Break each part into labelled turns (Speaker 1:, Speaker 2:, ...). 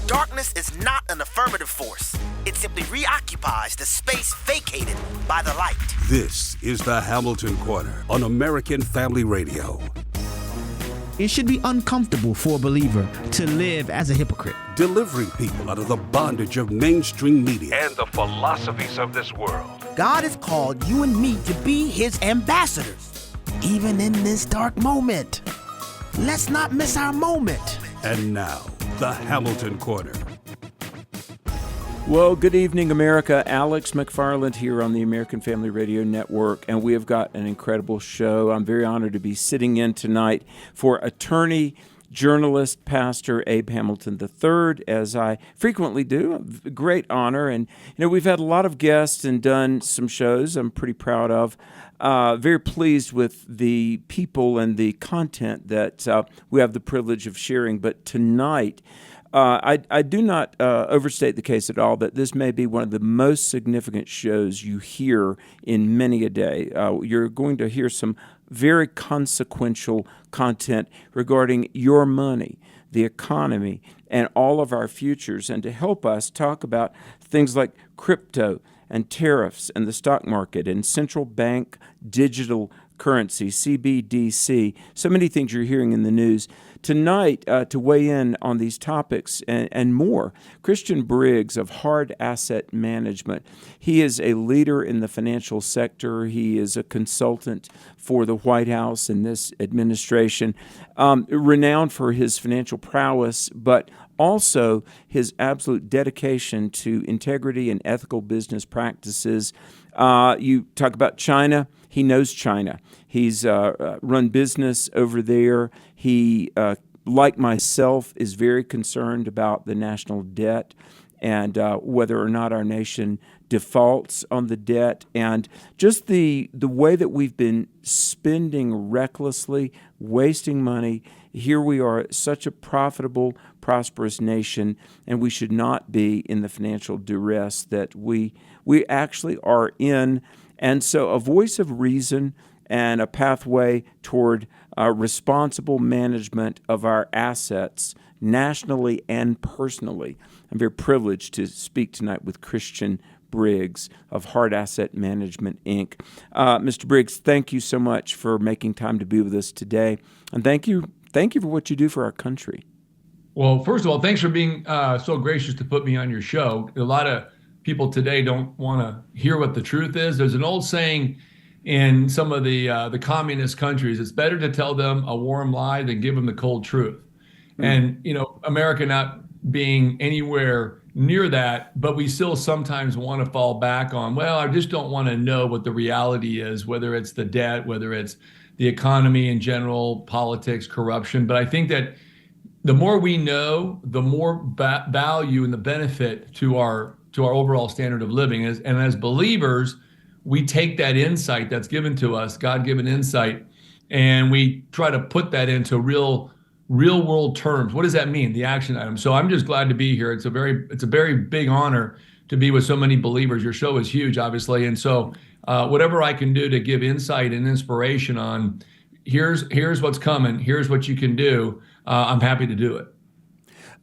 Speaker 1: Darkness is not an affirmative force. It simply reoccupies the space vacated by the light.
Speaker 2: This is the Hamilton Corner on American Family Radio.
Speaker 3: It should be uncomfortable for a believer to live as a hypocrite.
Speaker 2: Delivering people out of the bondage of mainstream media
Speaker 4: and the philosophies of this world.
Speaker 1: God has called you and me to be his ambassadors, even in this dark moment. Let's not miss our moment.
Speaker 2: And now, the Hamilton Corner.
Speaker 5: Well, good evening, America. Alex McFarland here on the American Family Radio Network, and we have got an incredible show. I'm very honored to be sitting in tonight for attorney, journalist, pastor Abe Hamilton III, as I frequently do. A great honor. And, we've had a lot of guests and done some shows I'm pretty proud of. Very pleased with the people and the content that we have the privilege of sharing. But tonight, I do not overstate the case at all that this may be one of the most significant shows you hear in many a day. You're going to hear some very consequential content regarding your money, the economy, and all of our futures. And to help us talk about things like crypto and tariffs and the stock market and central bank digital currency, CBDC, so many things you're hearing in the news. Tonight, to weigh in on these topics and more, Christian Briggs of Hard Asset Management. He is a leader in the financial sector. He is a consultant for the White House and this administration, renowned for his financial prowess, but also his absolute dedication to integrity and ethical business practices. You talk about China. He knows China. He's run business over there. He, like myself, is very concerned about the national debt and whether or not our nation defaults on the debt, and just the way that we've been spending recklessly, wasting money. Here we are, such a profitable, prosperous nation, and we should not be in the financial duress that we actually are in. And so a voice of reason and a pathway toward responsible management of our assets nationally and personally. I'm very privileged to speak tonight with Christian Briggs of Hard Asset Management, Inc. Mr. Briggs, thank you so much for making time to be with us today. And thank you for what you do for our country.
Speaker 6: Well, first of all, thanks for being so gracious to put me on your show. A lot of people today don't want to hear what the truth is. There's an old saying in some of the communist countries: it's better to tell them a warm lie than give them the cold truth. And America not being anywhere near that, but we still sometimes want to fall back on, well, I just don't want to know what the reality is, whether it's the debt, whether it's the economy in general, politics, corruption. But I think that the more we know, the more value and the benefit to our overall standard of living. And as believers, we take that insight that's given to us, God-given insight, and we try to put that into real world terms. What does that mean? The action item. So I'm just glad to be here. It's a very big honor to be with so many believers. Your show is huge, obviously. And so whatever I can do to give insight and inspiration on here's what's coming, here's what you can do, I'm happy to do it.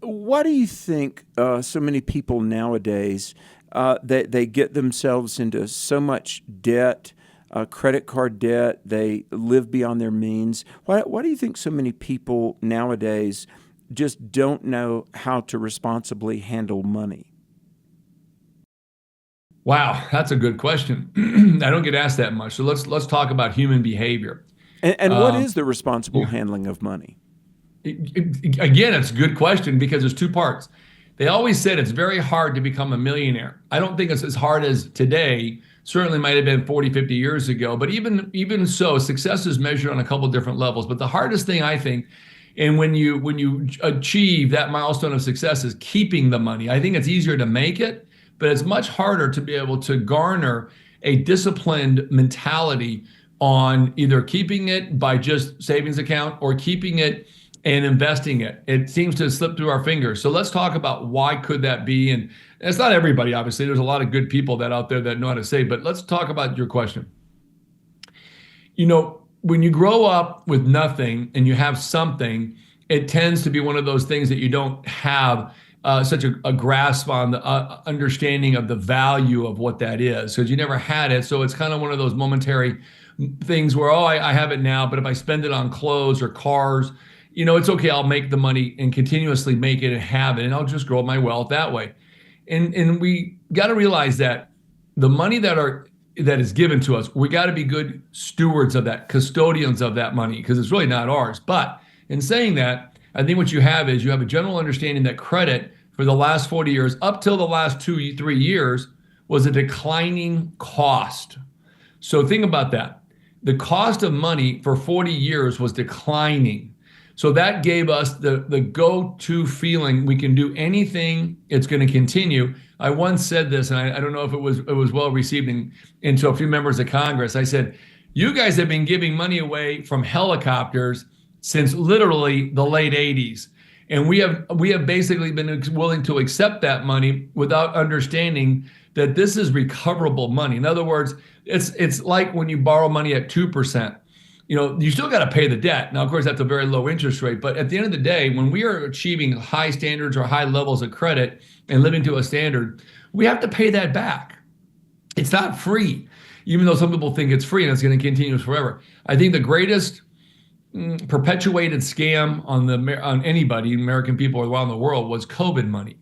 Speaker 5: Why do you think so many people nowadays, they get themselves into so much debt, credit card debt, they live beyond their means? Why do you think so many people nowadays just don't know how to responsibly handle money?
Speaker 6: Wow, that's a good question. I don't get asked that much. So let's talk about human behavior.
Speaker 5: And what is the responsible handling of money?
Speaker 6: Again, it's a good question because there's two parts. They always said it's very hard to become a millionaire. I don't think it's as hard as today. Certainly might have been 40, 50 years ago. But even so, success is measured on a couple different levels. But the hardest thing, I think, and when you achieve that milestone of success, is keeping the money. I think it's easier to make it, but it's much harder to be able to garner a disciplined mentality on either keeping it by just savings account or keeping it and investing it. It seems to slip through our fingers. So let's talk about why could that be. And it's not everybody, obviously. There's a lot of good people out there that know how to save, but let's talk about your question. When you grow up with nothing and you have something, it tends to be one of those things that you don't have such a grasp on the understanding of the value of what that is, because you never had it. So it's kind of one of those momentary things where, oh, I have it now, but if I spend it on clothes or cars, it's okay. I'll make the money and continuously make it and have it, and I'll just grow my wealth that way. And we got to realize that the money that is given to us, we got to be good stewards of that, custodians of that money, because it's really not ours. But in saying that, I think what you have is you have a general understanding that credit for the last 40 years, up till the last 2-3 years, was a declining cost. So think about that. The cost of money for 40 years was declining. So that gave us the go-to feeling. We can do anything. It's going to continue. I once said this, and I don't know if it was well received into a few members of Congress. I said, you guys have been giving money away from helicopters since literally the late 80s. And we have basically been willing to accept that money without understanding that this is recoverable money. In other words, it's like when you borrow money at 2%. You still got to pay the debt. Now, of course, that's a very low interest rate. But at the end of the day, when we are achieving high standards or high levels of credit and living to a standard, we have to pay that back. It's not free, even though some people think it's free and it's going to continue forever. I think the greatest perpetuated scam on anybody, American people around the world, was COVID money.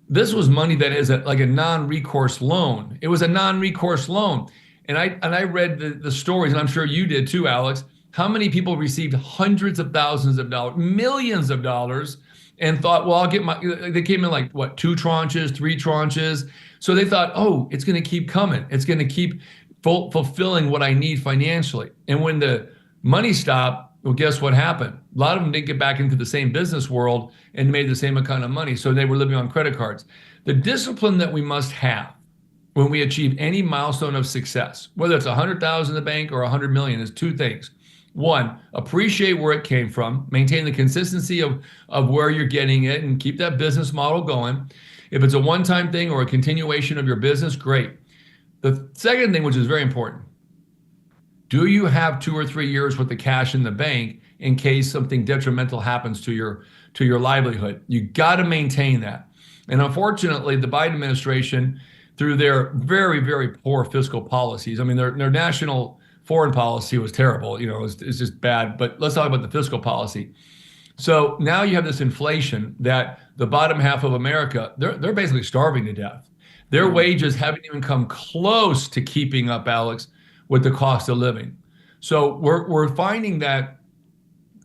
Speaker 6: This was money that is like a non-recourse loan. It was a non-recourse loan. And I read the stories, and I'm sure you did too, Alex, how many people received hundreds of thousands of dollars, millions of dollars, and thought, well, they came in like, 2 tranches, 3 tranches. So they thought, oh, it's going to keep coming. It's going to keep fulfilling what I need financially. And when the money stopped, well, guess what happened? A lot of them didn't get back into the same business world and made the same kind of money. So they were living on credit cards. The discipline that we must have when we achieve any milestone of success, whether it's 100,000 in the bank or 100 million, is 2 things. 1, appreciate where it came from, maintain the consistency of where you're getting it, and keep that business model going. If it's a one-time thing or a continuation of your business, great. The second thing, which is very important, do you have 2 or 3 years worth of cash in the bank in case something detrimental happens to your livelihood? You got to maintain that. And unfortunately, the Biden administration, through their very, very poor fiscal policies. I mean, their national foreign policy was terrible. It's just bad. But let's talk about the fiscal policy. So now you have this inflation that the bottom half of America, they're basically starving to death. Their wages haven't even come close to keeping up, Alex, with the cost of living. So we're finding that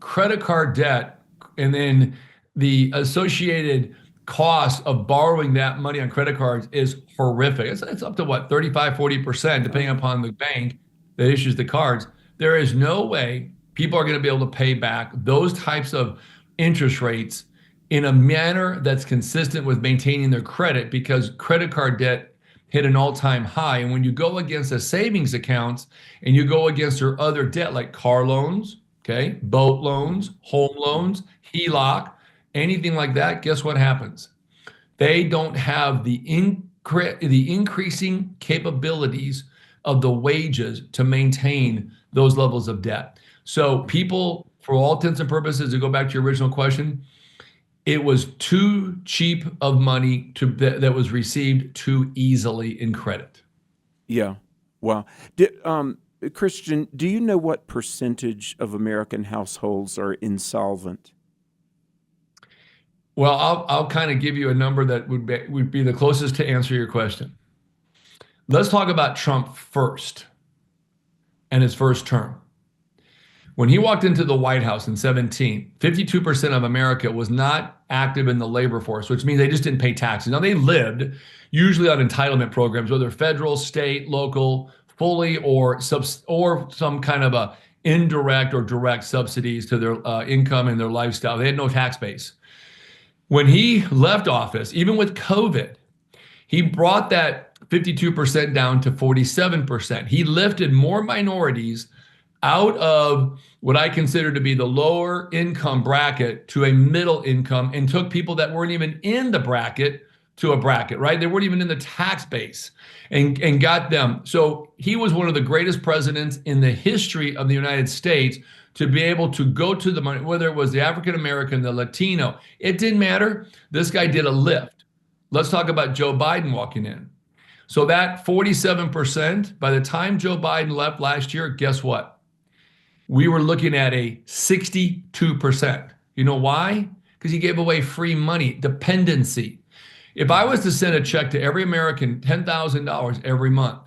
Speaker 6: credit card debt and then the associated cost of borrowing that money on credit cards is horrific. It's up to 35-40%, depending upon the bank that issues the cards. There is no way people are going to be able to pay back those types of interest rates in a manner that's consistent with maintaining their credit, because credit card debt hit an all-time high. And when you go against the savings accounts and you go against their other debt, like car loans, okay, boat loans, home loans, HELOC, anything like that, guess what happens? They don't have the increasing capabilities of the wages to maintain those levels of debt. So people, for all intents and purposes, to go back to your original question, it was too cheap of money that was received too easily in credit.
Speaker 5: Yeah. Wow. Christian, do you know what percentage of American households are insolvent?
Speaker 6: Well, I'll kind of give you a number that would be the closest to answer your question. Let's talk about Trump first and his first term. When he walked into the White House in 2017, 52% of America was not active in the labor force, which means they just didn't pay taxes. Now, they lived usually on entitlement programs, whether federal, state, local, fully or some kind of a indirect or direct subsidies to their income and their lifestyle. They had no tax base. When he left office, even with COVID, he brought that 52% down to 47%. He lifted more minorities out of what I consider to be the lower income bracket to a middle income, and took people that weren't even in the bracket to a bracket, right? They weren't even in the tax base, and got them. So he was one of the greatest presidents in the history of the United States to be able to go to the money, whether it was the African American, the Latino, it didn't matter. This guy did a lift. Let's talk about Joe Biden walking in. So that 47%, by the time Joe Biden left last year, guess what? We were looking at a 62%. You know why? Because he gave away free money, dependency. If I was to send a check to every American, $10,000 every month,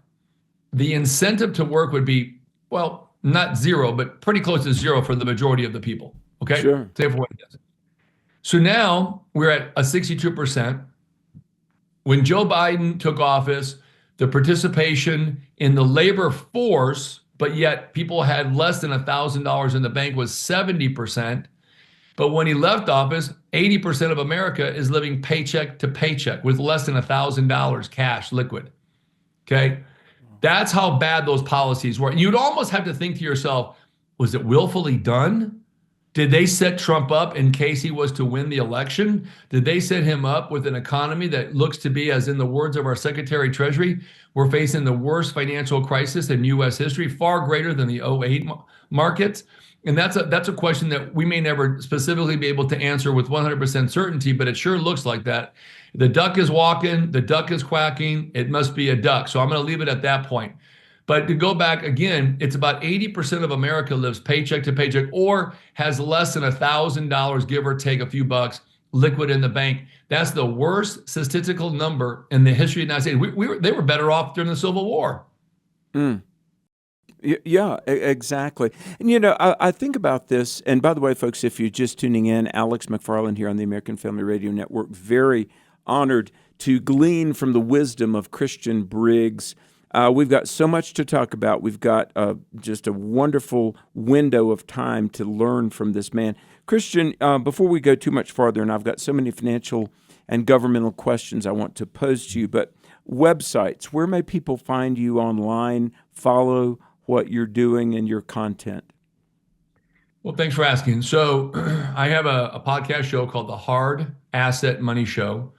Speaker 6: the incentive to work would be, well, not zero, but pretty close to zero for the majority of the people. Okay?
Speaker 5: Sure.
Speaker 6: Say for what it is. So now we're at a 62%. When Joe Biden took office, the participation in the labor force, but yet people had less than $1,000 in the bank, was 70%. But when he left office, 80% of America is living paycheck to paycheck with less than $1,000 cash liquid. Okay? That's how bad those policies were. And you'd almost have to think to yourself, was it willfully done? Did they set Trump up in case he was to win the election? Did they set him up with an economy that looks to be, as in the words of our Secretary of Treasury, we're facing the worst financial crisis in U.S. history, far greater than the 2008 markets? And that's a question that we may never specifically be able to answer with 100% certainty, but it sure looks like that. The duck is walking, the duck is quacking, it must be a duck. So I'm going to leave it at that point. But to go back again, it's about 80% of America lives paycheck to paycheck or has less than $1,000, give or take a few bucks, liquid in the bank. That's the worst statistical number in the history of the United States. They were better off during the Civil War.
Speaker 5: Yeah, exactly. And, I think about this. And by the way, folks, if you're just tuning in, Alex McFarland here on the American Family Radio Network, very honored to glean from the wisdom of Christian Briggs. We've got so much to talk about. We've got just a wonderful window of time to learn from this man. Christian, before we go too much farther, and I've got so many financial and governmental questions I want to pose to you, but websites, where may people find you online, follow what you're doing and your content?
Speaker 6: Well, thanks for asking. So I have a podcast show called The Hard Asset Money Show,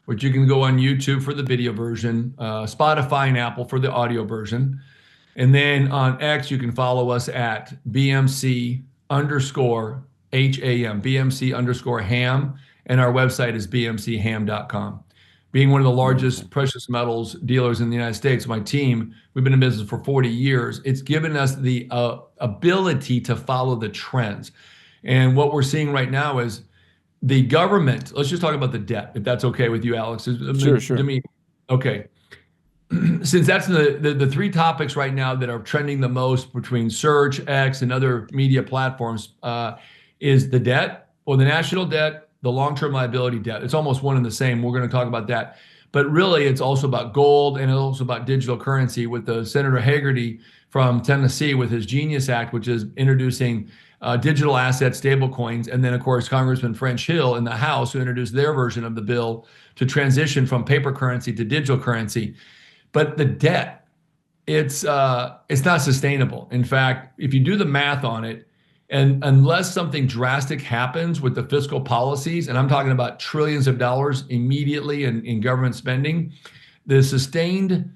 Speaker 6: which you can go on YouTube for the video version, Spotify and Apple for the audio version. And then on X, you can follow us at BMC_HAM, BMC_ham, and our website is bmcham.com. Being one of the largest precious metals dealers in the United States, my team, we've been in business for 40 years. It's given us the ability to follow the trends. And what we're seeing right now is the government, let's just talk about the debt, if that's okay with you, Alex.
Speaker 5: Sure.
Speaker 6: Okay. Since that's the three topics right now that are trending the most between Search, X, and other media platforms, is the debt, or the national debt, the long-term liability debt. It's almost one and the same. We're going to talk about that. But really, it's also about gold, and it's also about digital currency with the Senator Hagerty from Tennessee with his Genius Act, which is introducing digital asset stablecoins. And then, of course, Congressman French Hill in the House, who introduced their version of the bill to transition from paper currency to digital currency. But the debt, it's not sustainable. In fact, if you do the math on it, and unless something drastic happens with the fiscal policies, and I'm talking about trillions of dollars immediately in government spending, the sustained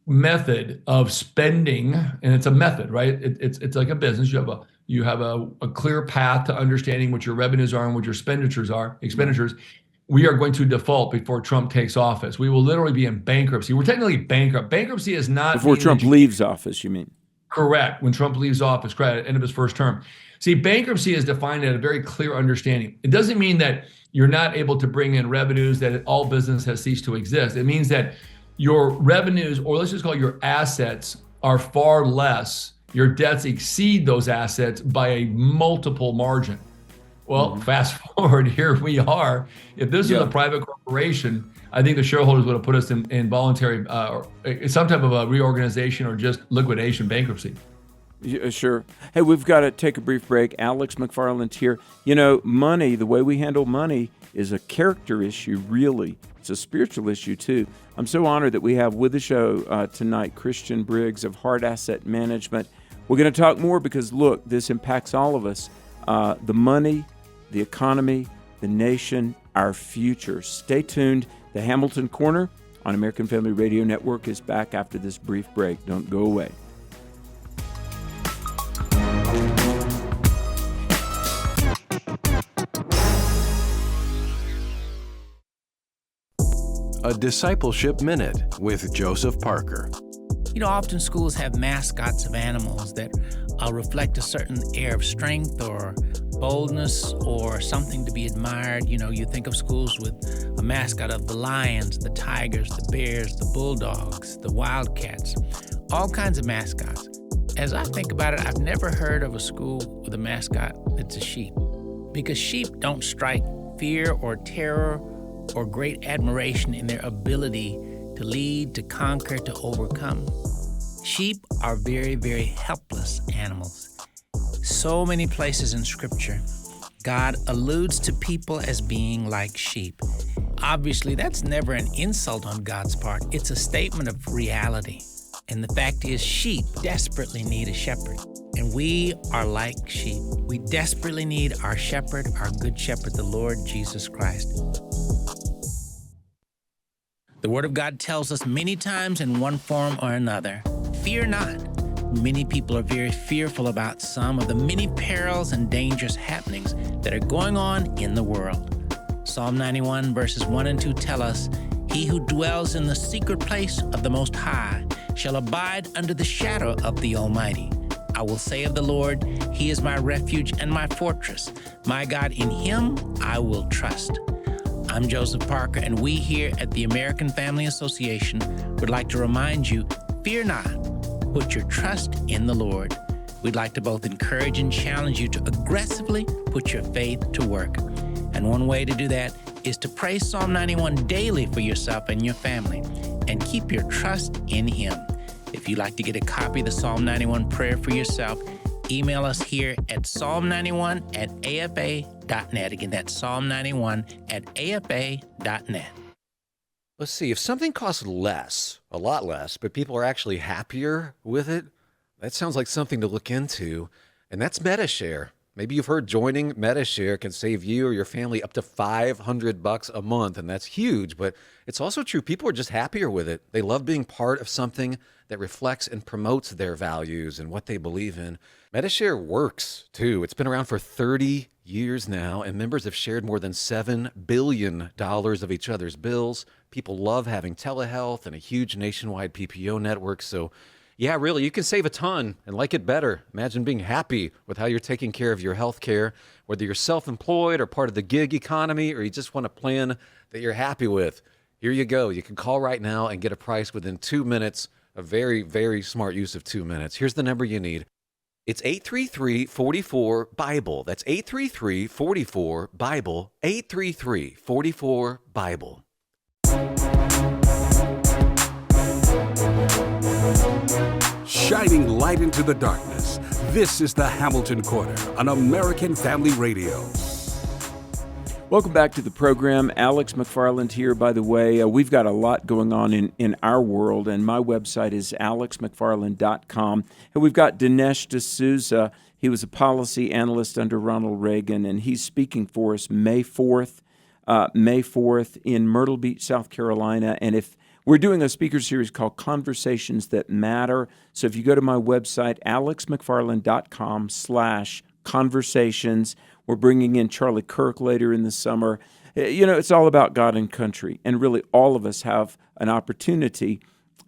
Speaker 6: method of spending, and it's a method, right? It's like a business. You have a clear path to understanding what your revenues are and what your expenditures are. We are going to default before Trump takes office. We will literally be in bankruptcy. We're technically bankrupt. Bankruptcy is not
Speaker 5: before Trump leaves office, you mean?
Speaker 6: Correct. When Trump leaves office, correct, end of his first term. See, bankruptcy is defined at a very clear understanding. It doesn't mean that you're not able to bring in revenues, that all business has ceased to exist. It means that your revenues, or let's just call it your assets, are far less. Your debts exceed those assets by a multiple margin. Well, fast forward, here we are. If this was a private corporation, I think the shareholders would have put us in voluntary, some type of a reorganization or just liquidation, bankruptcy.
Speaker 5: Yeah, sure. Hey, we've got to take a brief break. Alex McFarland here. Money, the way we handle money is a character issue, really. It's a spiritual issue, too. I'm so honored that we have with the show tonight Christian Briggs of Hard Asset Management. We're going to talk more because, look, this impacts all of us. The money, the economy, the nation, our future. Stay tuned. The Hamilton Corner on American Family Radio Network is back after this brief break. Don't go away.
Speaker 7: A Discipleship Minute with Joseph Parker.
Speaker 8: You know, often schools have mascots of animals that reflect a certain air of strength or boldness or something to be admired. You know, you think of schools with a mascot of the lions, the tigers, the bears, the bulldogs, the wildcats, all kinds of mascots. As I think about it, I've never heard of a school with a mascot that's a sheep, because sheep don't strike fear or terror or great admiration in their ability to lead, to conquer, to overcome. Sheep are very, very helpless animals. So many places in Scripture, God alludes to people as being like sheep. Obviously, that's never an insult on God's part. It's a statement of reality. And the fact is, sheep desperately need a shepherd. And we are like sheep. We desperately need our shepherd, our good shepherd, the Lord Jesus Christ. The Word of God tells us many times in one form or another, fear not. Many people are very fearful about some of the many perils and dangerous happenings that are going on in the world. Psalm 91 verses 1 and 2 tell us, "He who dwells in the secret place of the Most High shall abide under the shadow of the Almighty. I will say of the Lord, He is my refuge and my fortress. My God, in Him I will trust." I'm Joseph Parker, and we here at the American Family Association would like to remind you, fear not, put your trust in the Lord. We'd like to both encourage and challenge you to aggressively put your faith to work. And one way to do that is to pray Psalm 91 daily for yourself and your family, and keep your trust in Him. If you'd like to get a copy of the Psalm 91 prayer for yourself, email us here at psalm91@afa.net. Again, that's psalm91@afa.net.
Speaker 9: Let's see, if something costs less, a lot less, but people are actually happier with it, that sounds like something to look into, and that's MediShare. Maybe you've heard joining MediShare can save you or your family up to $500 a month, and that's huge, but it's also true. People are just happier with it. They love being part of something that reflects and promotes their values and what they believe in. MediShare works, too. It's been around for 30 years now, and members have shared more than $7 billion of each other's bills. People love having telehealth and a huge nationwide PPO network, so yeah, really, you can save a ton and like it better. Imagine being happy with how you're taking care of your health care, whether you're self-employed or part of the gig economy, or you just want a plan that you're happy with. Here you go. You can call right now and get a price within 2 minutes. A very, very smart use of 2 minutes. Here's the number you need. It's 833-44-BIBLE. That's 833-44-BIBLE. 833-44-BIBLE.
Speaker 2: Shining light into the darkness. This is the Hamilton Corner on American Family Radio.
Speaker 5: Welcome back to the program. Alex McFarland here, by the way. We've got a lot going on in our world, and my website is alexmcfarland.com. And we've got Dinesh D'Souza. He was a policy analyst under Ronald Reagan, and he's speaking for us May 4th in Myrtle Beach, South Carolina. And if we're doing a speaker series called Conversations That Matter. So if you go to my website, alexmcfarland.com/conversations, we're bringing in Charlie Kirk later in the summer. You know, it's all about God and country. And really, all of us have an opportunity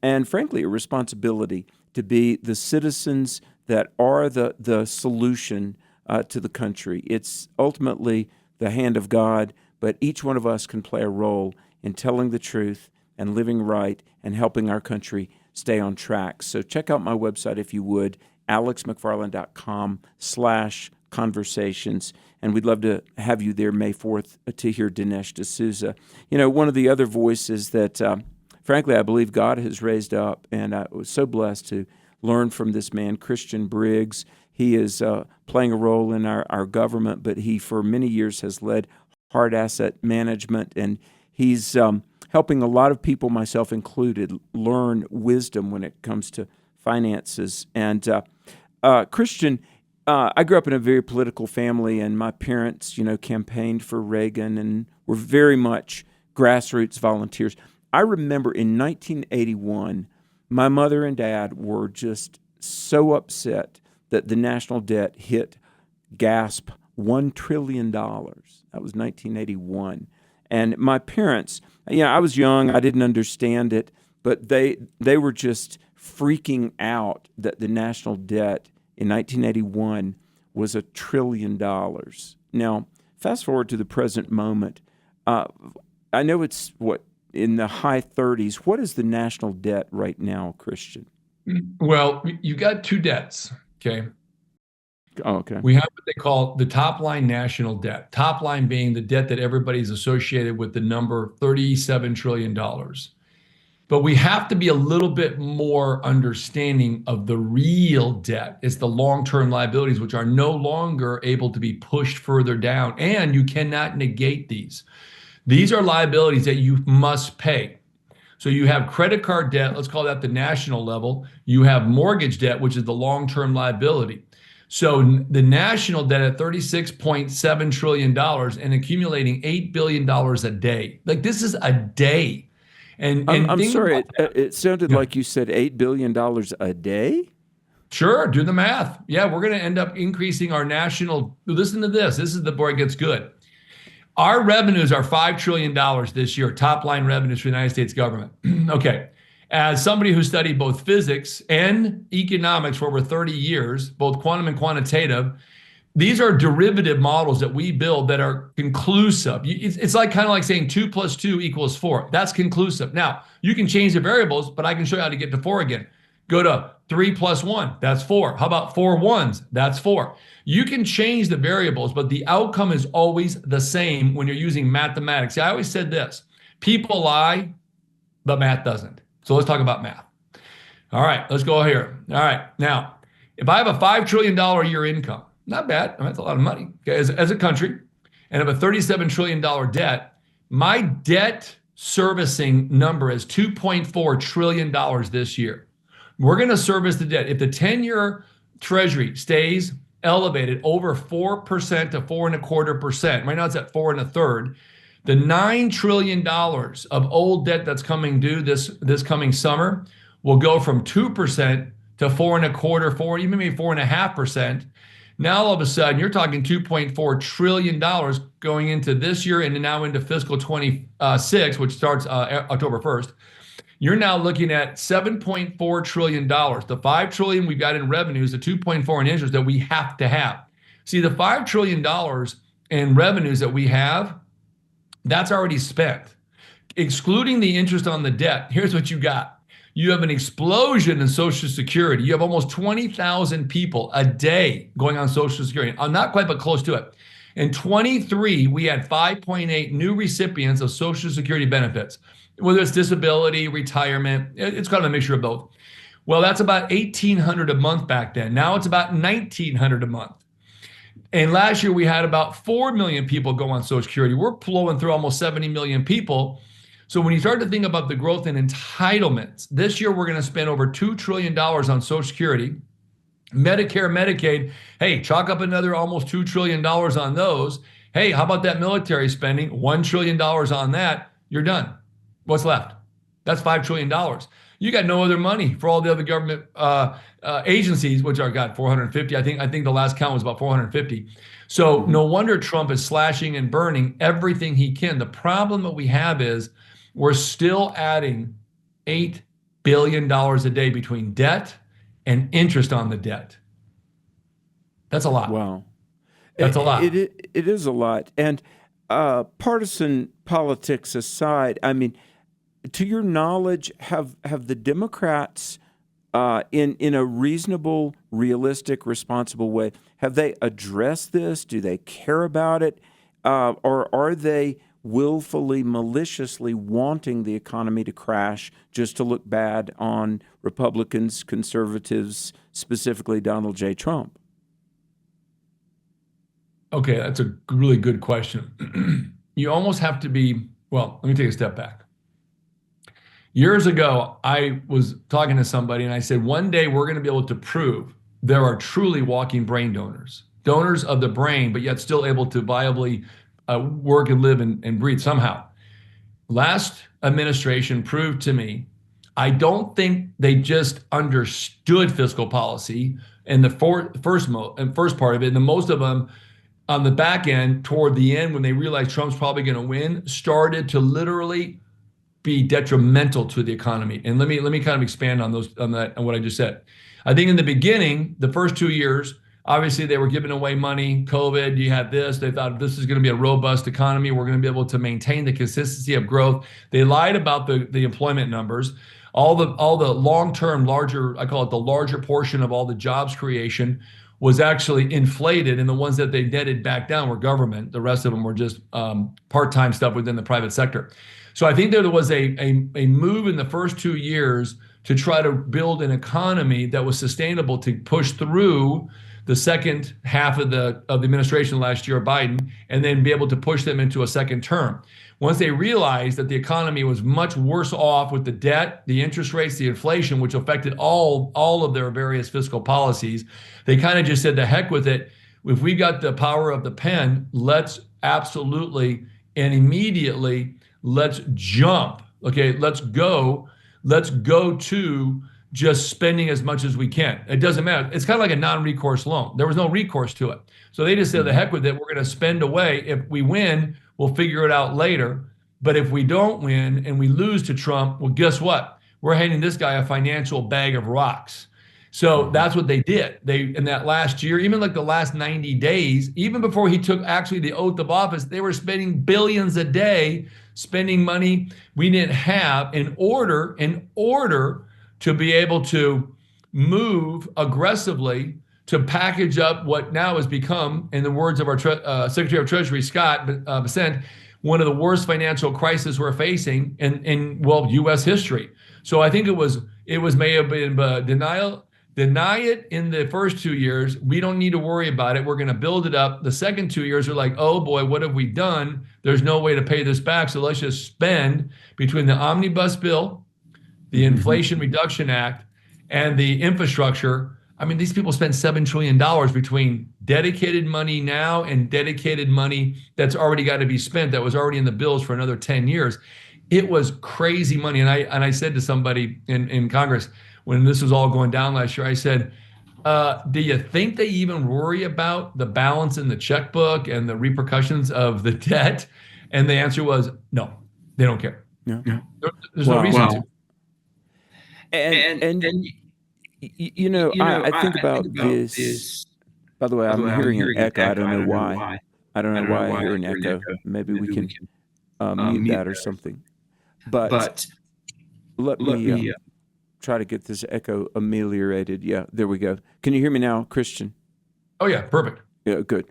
Speaker 5: and, frankly, a responsibility to be the citizens that are the solution to the country. It's ultimately the hand of God, but each one of us can play a role in telling the truth and living right and helping our country stay on track. So check out my website if you would, alexmcfarland.com/conversations. And we'd love to have you there May 4th to hear Dinesh D'Souza. You know, one of the other voices that, frankly, I believe God has raised up, and I was so blessed to learn from this man, Christian Briggs. He is playing a role in our government, but he, for many years, has led hard asset management, and he's helping a lot of people, myself included, learn wisdom when it comes to finances. And Christian, I grew up in a very political family, and my parents, campaigned for Reagan and were very much grassroots volunteers. I remember in 1981, my mother and dad were just so upset that the national debt hit, gasp, $1 trillion. That was 1981. And my parents I was young. I didn't understand it, but they were just freaking out that the national debt in 1981 was $1 trillion. Now, fast forward to the present moment. I know it's in the high 30s. What is the national debt right now, Christian?
Speaker 6: Well, you got two debts, okay?
Speaker 5: Oh, okay.
Speaker 6: We have what they call the top line national debt. Top line being the debt that everybody's associated with the number $37 trillion. But we have to be a little bit more understanding of the real debt. It's the long-term liabilities, which are no longer able to be pushed further down, and you cannot negate these. These are liabilities that you must pay. So you have credit card debt, let's call that the national level. You have mortgage debt, which is the long-term liability. So the national debt at $36.7 trillion and accumulating $8 billion a day. Like, this is a day. And
Speaker 5: I'm sorry, it sounded like you said $8 billion a day?
Speaker 6: Sure, do the math. Yeah, we're going to end up increasing our national. Listen to this. This is the where it gets good. Our revenues are $5 trillion this year, top line revenues for the United States government. Okay. As somebody who studied both physics and economics for over 30 years, both quantum and quantitative, these are derivative models that we build that are conclusive. It's like kind of like saying 2 + 2 = 4. That's conclusive. Now, you can change the variables, but I can show you how to get to 4 again. Go to 3 + 1, that's 4. How about 4 ones? That's 4. You can change the variables, but the outcome is always the same when you're using mathematics. See, I always said this, people lie, but math doesn't. So let's talk about math. All right, let's go here. All right, now, if I have a $5 trillion a year income, not bad, I mean, that's a lot of money, okay, as a country, and I have a $37 trillion debt, my debt servicing number is $2.4 trillion this year. We're going to service the debt. If the 10-year Treasury stays elevated over 4% to 4.25%, right now it's at 4 1/3, the $9 trillion of old debt that's coming due this coming summer will go from 2% to 4.25%, 4, even maybe 4.5%. Now all of a sudden you're talking $2.4 trillion going into this year and now into fiscal 26, which starts October 1st. You're now looking at $7.4 trillion. The $5 trillion we've got in revenues, the $2.4 in interest that we have to have. See, the $5 trillion in revenues that we have, that's already spent. Excluding the interest on the debt, here's what you got. You have an explosion in Social Security. You have almost 20,000 people a day going on Social Security. I'm not quite, but close to it. In 23, we had 5.8 new recipients of Social Security benefits, whether it's disability, retirement, it's kind of a mixture of both. Well, that's about 1,800 a month back then. Now it's about 1,900 a month. And last year we had about 4 million people go on Social Security. We're flowing through almost 70 million people. So when you start to think about the growth in entitlements, this year we're going to spend over $2 trillion on Social Security, Medicare, Medicaid. Hey, chalk up another almost $2 trillion on those. Hey, how about that military spending? $1 trillion on that. You're done. What's left? That's $5 trillion. You got no other money for all the other government agencies, which are got 450. I think the last count was about 450. So no wonder Trump is slashing and burning everything he can. The problem that we have is we're still adding $8 billion a day between debt and interest on the debt. That's a lot.
Speaker 5: Wow.
Speaker 6: That's a lot.
Speaker 5: It is a lot. And partisan politics aside, I mean, to your knowledge, have the Democrats, in a reasonable, realistic, responsible way, have they addressed this? Do they care about it? Or are they willfully, maliciously wanting the economy to crash just to look bad on Republicans, conservatives, specifically Donald J. Trump?
Speaker 6: Okay, that's a really good question. You almost have to be, well, let me take a step back. Years ago, I was talking to somebody and I said, one day we're going to be able to prove there are truly walking brain donors, donors of the brain, but yet still able to viably work and live and breathe somehow. Last administration proved to me, I don't think they just understood fiscal policy in the first part of it, and the most of them on the back end, toward the end, when they realized Trump's probably going to win, started to literally be detrimental to the economy. And let me kind of expand on what I just said. I think in the beginning, the first 2 years, obviously they were giving away money. COVID, you had this. They thought this is going to be a robust economy. We're going to be able to maintain the consistency of growth. They lied about the employment numbers. All the long-term, larger, I call it the larger portion of all the jobs creation was actually inflated, and the ones that they netted back down were government. The rest of them were just part-time stuff within the private sector. So I think there was a move in the first 2 years to try to build an economy that was sustainable to push through the second half of the administration last year of Biden, and then be able to push them into a second term. Once they realized that the economy was much worse off with the debt, the interest rates, the inflation, which affected all of their various fiscal policies, they kind of just said, the heck with it. If we got the power of the pen, let's absolutely and immediately, let's jump. Okay, let's go to just spending as much as we can. It doesn't matter. It's kind of like a non-recourse loan. There was no recourse to it. So they just said, the heck with it. We're going to spend away. If we win, we'll figure it out later. But if we don't win and we lose to Trump, well, guess what? We're handing this guy a financial bag of rocks. So that's what they did. In that last year, even like the last 90 days, even before he took actually the oath of office, they were spending billions a day, spending money we didn't have in order to be able to move aggressively to package up what now has become, in the words of our Secretary of Treasury, Scott Bessent, one of the worst financial crises we're facing in U.S. history. So I think it may have been deny it in the first 2 years. We don't need to worry about it. We're going to build it up. The second 2 years are like, oh boy, what have we done? There's no way to pay this back. So let's just spend between the omnibus bill, the Inflation Reduction Act, and the infrastructure. I mean, these people spend $7 trillion between dedicated money now and dedicated money that's already got to be spent, that was already in the bills for another 10 years. It was crazy money. And I said to somebody in Congress when this was all going down last year, I said, do you think they even worry about the balance in the checkbook and the repercussions of the debt? And the answer was, no, they don't care.
Speaker 5: No.
Speaker 6: There's no reason to.
Speaker 5: And I think about this. By the way, I'm hearing an echo. I don't know why. I don't know why I hear an echo. Maybe we can mute that or something. But let me try to get this echo ameliorated. Yeah, there we go. Can you hear me now, Christian?
Speaker 6: Oh, yeah, perfect.
Speaker 5: Yeah, good.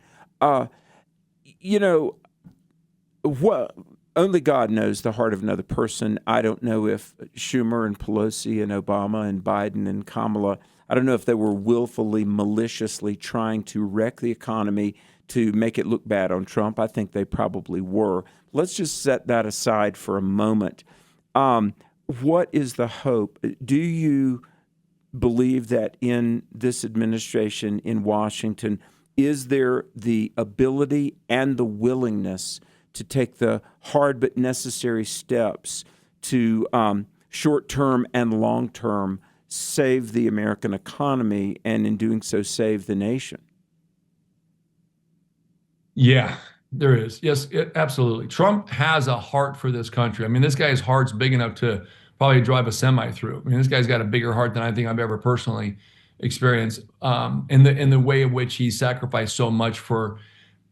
Speaker 5: What only God knows the heart of another person. I don't know if Schumer and Pelosi and Obama and Biden and Kamala, I don't know if they were willfully, maliciously trying to wreck the economy to make it look bad on Trump. I think they probably were. Let's just set that aside for a moment. What is the hope? Do you believe that in this administration in Washington, is there the ability and the willingness to take the hard but necessary steps to short-term and long-term save the American economy, and in doing so save the nation?
Speaker 6: Yeah, there is. Yes, absolutely. Trump has a heart for this country. I mean, this guy's heart's big enough to probably drive a semi through. I mean, this guy's got a bigger heart than I think I've ever personally experienced, in the way in which he sacrificed so much for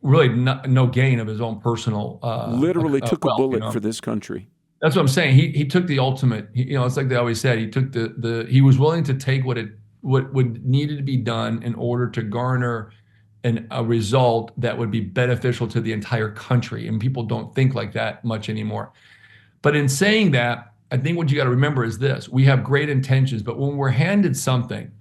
Speaker 6: really no gain of his own personal
Speaker 5: literally took
Speaker 6: wealth,
Speaker 5: a bullet for this country.
Speaker 6: That's what I'm saying. He took the ultimate. It's like they always said. He took he was willing to take what would needed to be done in order to garner a result that would be beneficial to the entire country. And people don't think like that much anymore. But in saying that, I think what you got to remember is this: we have great intentions, but when we're handed something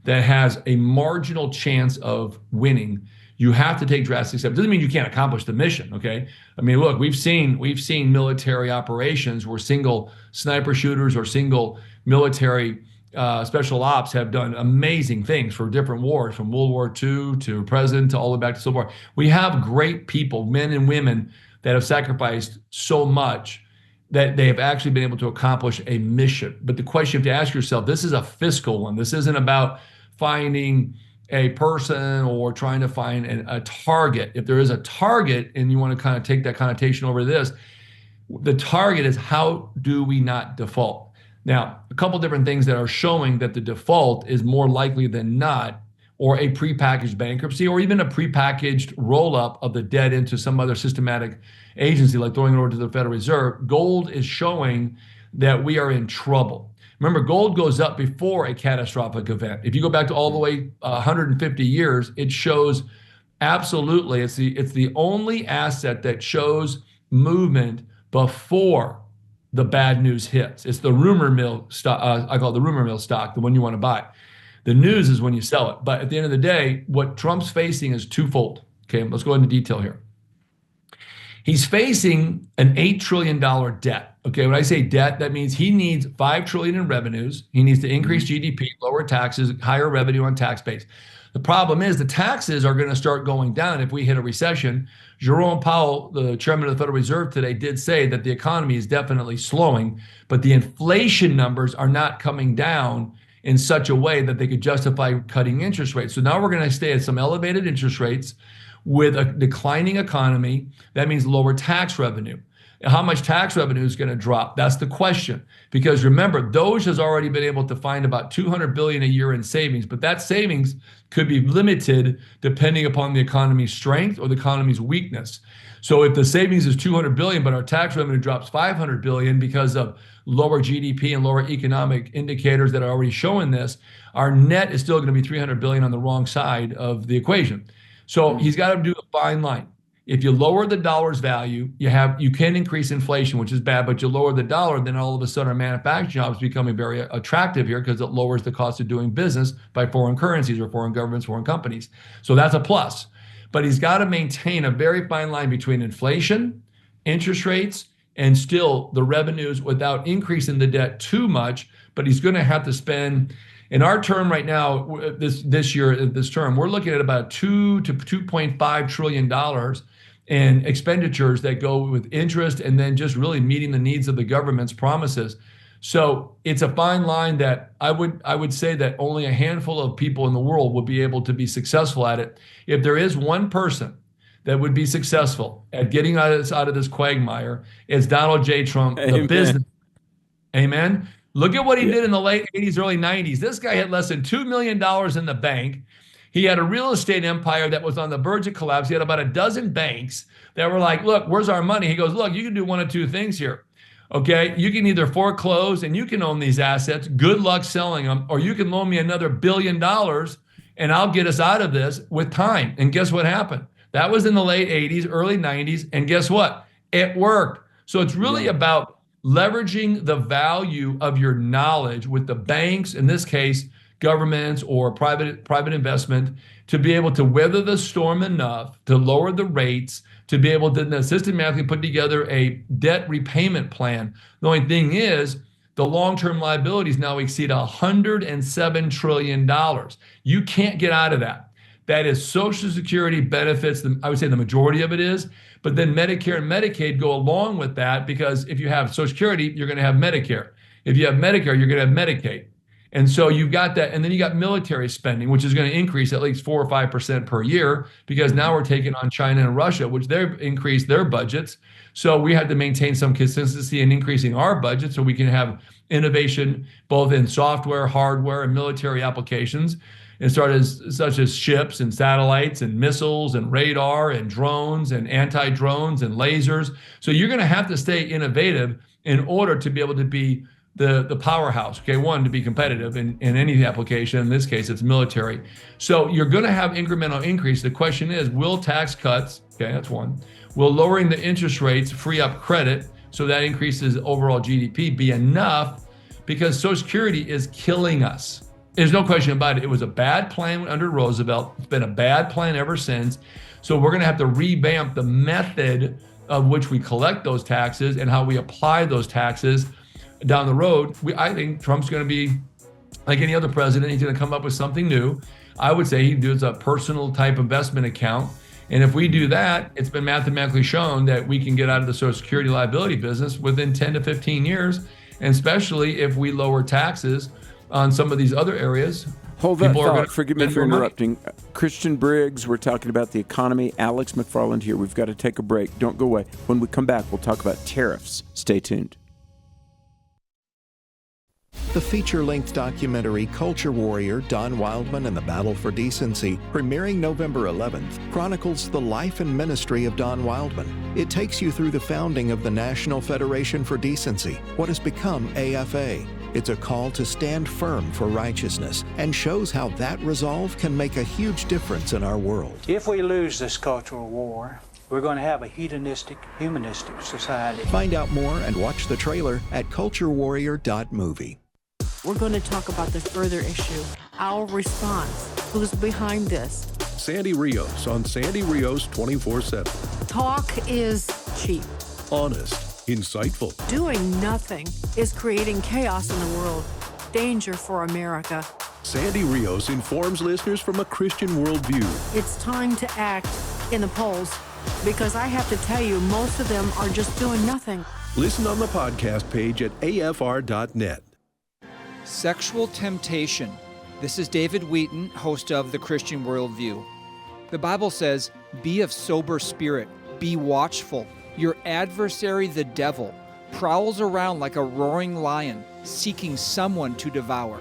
Speaker 6: that has a marginal chance of winning, you have to take drastic steps. Doesn't mean you can't accomplish the mission, okay? I mean, look, we've seen military operations where single sniper shooters or single military special ops have done amazing things for different wars, from World War II to present to all the way back to Civil War. We have great people, men and women, that have sacrificed so much that they have actually been able to accomplish a mission. But the question you have to ask yourself, this is a fiscal one. This isn't about finding a person or trying to find a target. If there is a target and you want to kind of take that connotation over this, The target is how do we not default? Now, a couple different things that are showing that the default is more likely than not, or a prepackaged bankruptcy, or even a prepackaged roll-up of the debt into some other systematic agency, like throwing it over to the Federal Reserve. Gold is showing that we are in trouble. Remember, gold goes up before a catastrophic event. If you go back to all the way 150 years, it shows absolutely, it's the only asset that shows movement before the bad news hits. It's the rumor mill stock. I call it the rumor mill stock, the one you want to buy. The news is when you sell it. But at the end of the day, what Trump's facing is twofold. Okay, let's go into detail here. He's facing an $8 trillion debt. Okay, when I say debt, that means he needs $5 trillion in revenues. He needs to increase GDP, lower taxes, higher revenue on tax base. The problem is the taxes are going to start going down if we hit a recession. Jerome Powell, the chairman of the Federal Reserve today, did say that the economy is definitely slowing, but the inflation numbers are not coming down in such a way that they could justify cutting interest rates. So now we're going to stay at some elevated interest rates with a declining economy. That means lower tax revenue. How much tax revenue is going to drop? That's the question. Because remember, Doge has already been able to find about $200 billion a year in savings, but that savings could be limited depending upon the economy's strength or the economy's weakness. So if the savings is $200 billion, but our tax revenue drops $500 billion because of lower GDP and lower economic indicators that are already showing this, our net is still going to be $300 billion on the wrong side of the equation. So he's got to do a fine line. If you lower the dollar's value, you can increase inflation, which is bad, but you lower the dollar, then all of a sudden our manufacturing jobs becoming very attractive here because it lowers the cost of doing business by foreign currencies or foreign governments, foreign companies. So that's a plus. But he's got to maintain a very fine line between inflation, interest rates, and still the revenues without increasing the debt too much. But he's going to have to spend, in our term right now, this year, this term, we're looking at about $2 to $2.5 trillion in expenditures that go with interest and then just really meeting the needs of the government's promises. So it's a fine line that I would say that only a handful of people in the world will be able to be successful at it. If there is one person that would be successful at getting us out of this quagmire, it's Donald J. Trump,
Speaker 5: Amen.
Speaker 6: the business. Amen. Look at what he did in the late 80s, early 90s. This guy had less than $2 million in the bank. He had a real estate empire that was on the verge of collapse. He had about a dozen banks that were like, look, where's our money? He goes, look, you can do one of two things here. Okay, you can either foreclose and you can own these assets. Good luck selling them, or you can loan me another $1 billion and I'll get us out of this with time. And guess what happened? That was in the late 80s, early 90s. And guess what? It worked. So it's really about leveraging the value of your knowledge with the banks, in this case, governments or private investment, to be able to weather the storm enough to lower the rates, to be able to systematically put together a debt repayment plan. The only thing is, the long-term liabilities now exceed $107 trillion. You can't get out of that. That is Social Security benefits. I would say the majority of it is, but then Medicare and Medicaid go along with that, because if you have Social Security, you're going to have Medicare. If you have Medicare, you're going to have Medicaid. And so you've got that. And then you got military spending, which is going to increase at least 4 or 5% per year, because now we're taking on China and Russia, which they've increased their budgets. So we have to maintain some consistency in increasing our budget so we can have innovation both in software, hardware, and military applications, and such as ships and satellites and missiles and radar and drones and anti-drones and lasers. So you're going to have to stay innovative in order to be able to be the powerhouse. Okay, one, to be competitive in any application. In this case, it's military. So you're going to have incremental increase. The question is, will tax cuts, okay, that's one, will lowering the interest rates free up credit so that increases overall GDP be enough? Because Social Security is killing us. There's no question about it. It was a bad plan under Roosevelt. It's been a bad plan ever since. So we're going to have to revamp the method of which we collect those taxes and how we apply those taxes down the road. I think Trump's going to be like any other president. He's going to come up with something new. I would say he does a personal type investment account. And if we do that, it's been mathematically shown that we can get out of the Social Security liability business within 10 to 15 years. And especially if we lower taxes on some of these other areas,
Speaker 5: Hold that
Speaker 6: People are gonna
Speaker 5: thought. Forgive me
Speaker 6: spend
Speaker 5: for
Speaker 6: more money.
Speaker 5: interrupting. Christian Briggs, we're talking about the economy. Alex McFarland here. We've got to take a break. Don't go away. When we come back, we'll talk about tariffs. Stay tuned.
Speaker 10: The feature-length documentary Culture Warrior, Don Wildman and the Battle for Decency, premiering November 11th, chronicles the life and ministry of Don Wildman. It takes you through the founding of the National Federation for Decency, what has become AFA. It's a call to stand firm for righteousness and shows how that resolve can make a huge difference in our world.
Speaker 11: If we lose this cultural war, we're going to have a hedonistic, humanistic society.
Speaker 10: Find out more and watch the trailer at culturewarrior.movie.
Speaker 12: We're going to talk about the further issue, our response, who's behind this.
Speaker 2: Sandy Rios on Sandy Rios 24/7.
Speaker 12: Talk is cheap.
Speaker 2: Honest, insightful.
Speaker 12: Doing nothing is creating chaos in the world, danger for America.
Speaker 2: Sandy Rios informs listeners from a Christian worldview.
Speaker 12: It's time to act in the polls, because I have to tell you, most of them are just doing nothing.
Speaker 2: Listen on the podcast page at afr.net.
Speaker 13: Sexual temptation. This is David Wheaton, host of The Christian Worldview. The Bible says, "Be of sober spirit, be watchful. Your adversary, the devil, prowls around like a roaring lion, seeking someone to devour."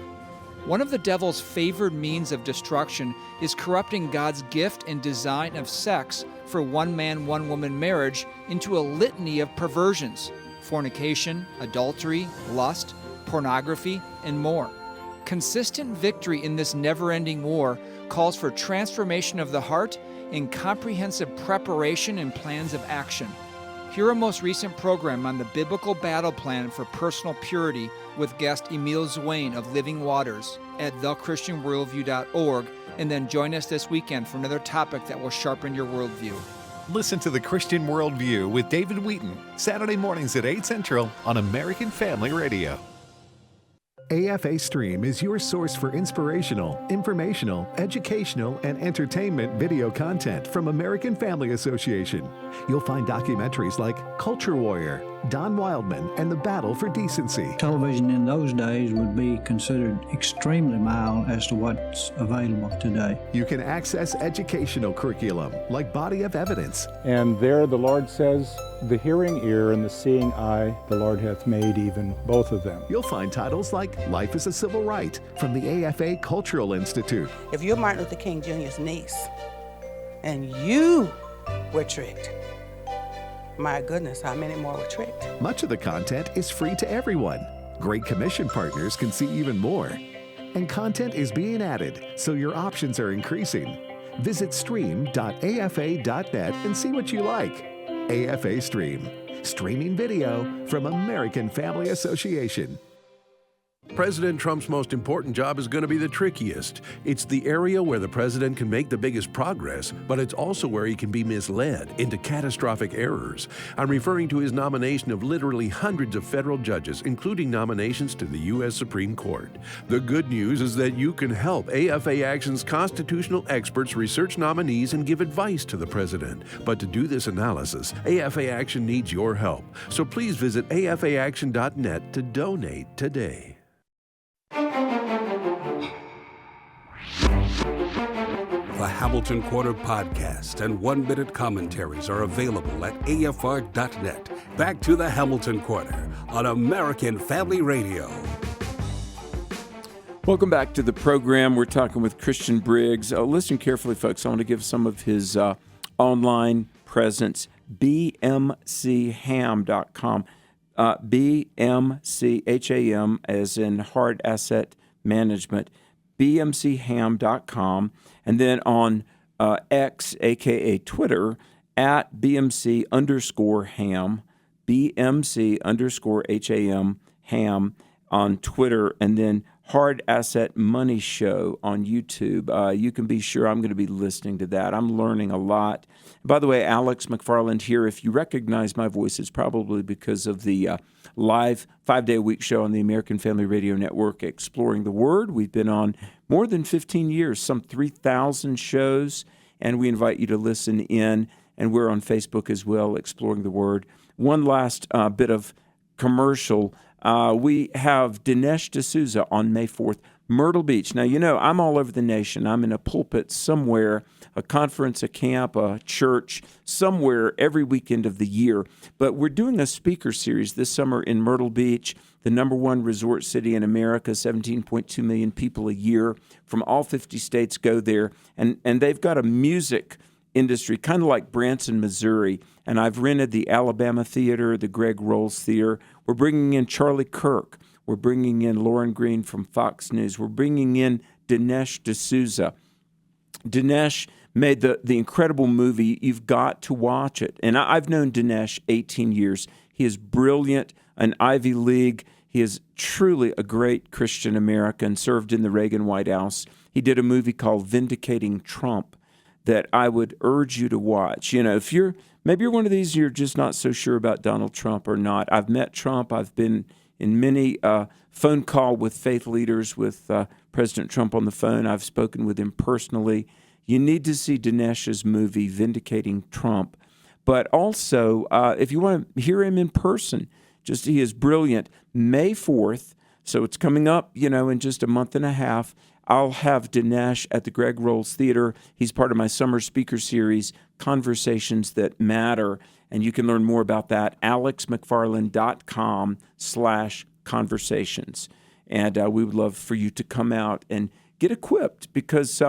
Speaker 13: One of the devil's favored means of destruction is corrupting God's gift and design of sex for one man, one woman marriage into a litany of perversions: fornication, adultery, lust, pornography, and more. Consistent victory in this never-ending war calls for transformation of the heart and comprehensive preparation and plans of action. Hear our most recent program on the biblical battle plan for personal purity with guest Emil Zwane of Living Waters at thechristianworldview.org, and then join us this weekend for another topic that will sharpen your worldview.
Speaker 14: Listen to The Christian Worldview with David Wheaton, Saturday mornings at 8 Central on American Family Radio. AFA Stream is your source for inspirational, informational, educational, and entertainment video content from American Family Association. You'll find documentaries like Culture Warrior, Don Wildman, and the Battle for Decency.
Speaker 15: Television in those days would be considered extremely mild as to what's available today.
Speaker 14: You can access educational curriculum like Body of Evidence.
Speaker 16: And there the Lord says, "The hearing ear and the seeing eye, the Lord hath made even both of them."
Speaker 14: You'll find titles like Life is a Civil Right from the AFA Cultural Institute.
Speaker 17: If you're Martin Luther King Jr.'s niece and you were tricked, my goodness, how many more were tricked?
Speaker 14: Much of the content is free to everyone. Great Commission partners can see even more. And content is being added, so your options are increasing. Visit stream.afa.net and see what you like. AFA Stream, streaming video from American Family Association.
Speaker 2: President Trump's most important job is going to be the trickiest. It's the area where the president can make the biggest progress, but it's also where he can be misled into catastrophic errors. I'm referring to his nomination of literally hundreds of federal judges, including nominations to the U.S. Supreme Court. The good news is that you can help AFA Action's constitutional experts research nominees and give advice to the president. But to do this analysis, AFA Action needs your help. So please visit afaaction.net to donate today. The Hamilton Quarter podcast and one-minute commentaries are available at afr.net. Back to the Hamilton Quarter on American Family Radio.
Speaker 5: Welcome back to the program. We're talking with Christian Briggs. Listen carefully, folks. I want to give some of his online presence. bmcham.com. BMCHAM as in Hard Asset Management. bmcham.com, and then on X, aka Twitter, at BMC_ham, BMC_HAM, ham on Twitter, and then Hard Asset Money Show on YouTube. You can be sure I'm going to be listening to that. I'm learning a lot. By the way, Alex McFarland here. If you recognize my voice, it's probably because of the live 5-day-a-week show on the American Family Radio Network, Exploring the Word. We've been on more than 15 years, some 3,000 shows, and we invite you to listen in. And we're on Facebook as well, Exploring the Word. One last bit of commercial. We have Dinesh D'Souza on May 4th, Myrtle Beach. Now, I'm all over the nation. I'm in a pulpit somewhere, a conference, a camp, a church, somewhere every weekend of the year. But we're doing a speaker series this summer in Myrtle Beach, the number one resort city in America, 17.2 million people a year from all 50 states go there. And they've got a music industry, kind of like Branson, Missouri. And I've rented the Alabama Theater, the Greg Rolls Theater. We're bringing in Charlie Kirk. We're bringing in Lauren Green from Fox News. We're bringing in Dinesh D'Souza. Dinesh made the incredible movie. You've got to watch it. And I've known Dinesh 18 years. He is brilliant, an Ivy League. He is truly a great Christian American, served in the Reagan White House. He did a movie called Vindicating Trump that I would urge you to watch. If maybe you're one of these, you're just not so sure about Donald Trump or not. I've met Trump. I've been in many phone call with faith leaders with President Trump on the phone. I've spoken with him personally. You need to see Dinesh's movie, Vindicating Trump. But also, if you want to hear him in person, he is brilliant. May 4th, so it's coming up, in just a month and a half, I'll have Dinesh at the Greg Rolls Theater. He's part of my summer speaker series, Conversations That Matter. And you can learn more about that, alexmcfarland.com/conversations. And we would love for you to come out and get equipped because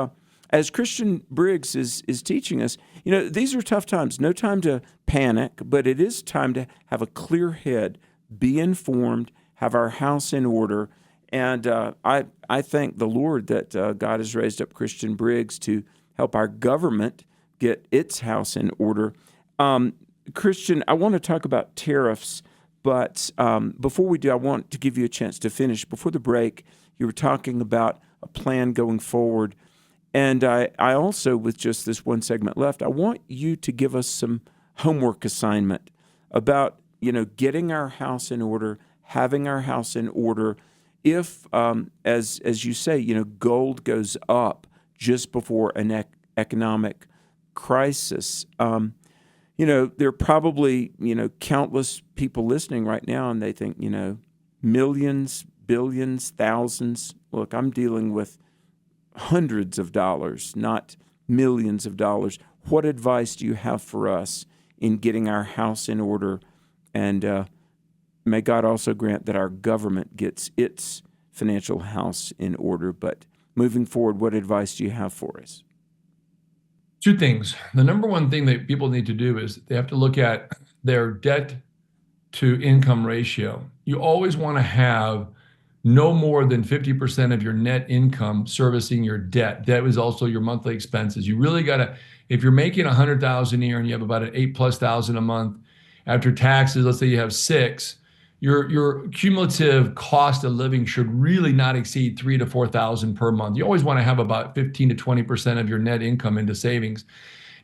Speaker 5: as Christian Briggs is teaching us, these are tough times. No time to panic, but it is time to have a clear head, be informed, have our house in order. And I thank the Lord that God has raised up Christian Briggs to help our government get its house in order. Christian, I want to talk about tariffs, but before we do, I want to give you a chance to finish. Before the break, you were talking about a plan going forward. And I also, with just this one segment left, I want you to give us some homework assignment about, getting our house in order, having our house in order. If, as you say, gold goes up just before an economic crisis, there are probably, countless people listening right now, and they think, millions, billions, thousands. Look, I'm dealing with hundreds of dollars, not millions of dollars. What advice do you have for us in getting our house in order? And may God also grant that our government gets its financial house in order. But moving forward, what advice do you have for us?
Speaker 6: Two things. The number one thing that people need to do is they have to look at their debt to income ratio. You always want to have no more than 50% of your net income servicing your debt. That was also your monthly expenses. You really got to, if you're making $100,000 a year and you have about an $8,000+ a month after taxes, let's say you have $6,000, your cumulative cost of living should really not exceed $3,000 to $4,000 per month. You always want to have about 15 to 20% of your net income into savings.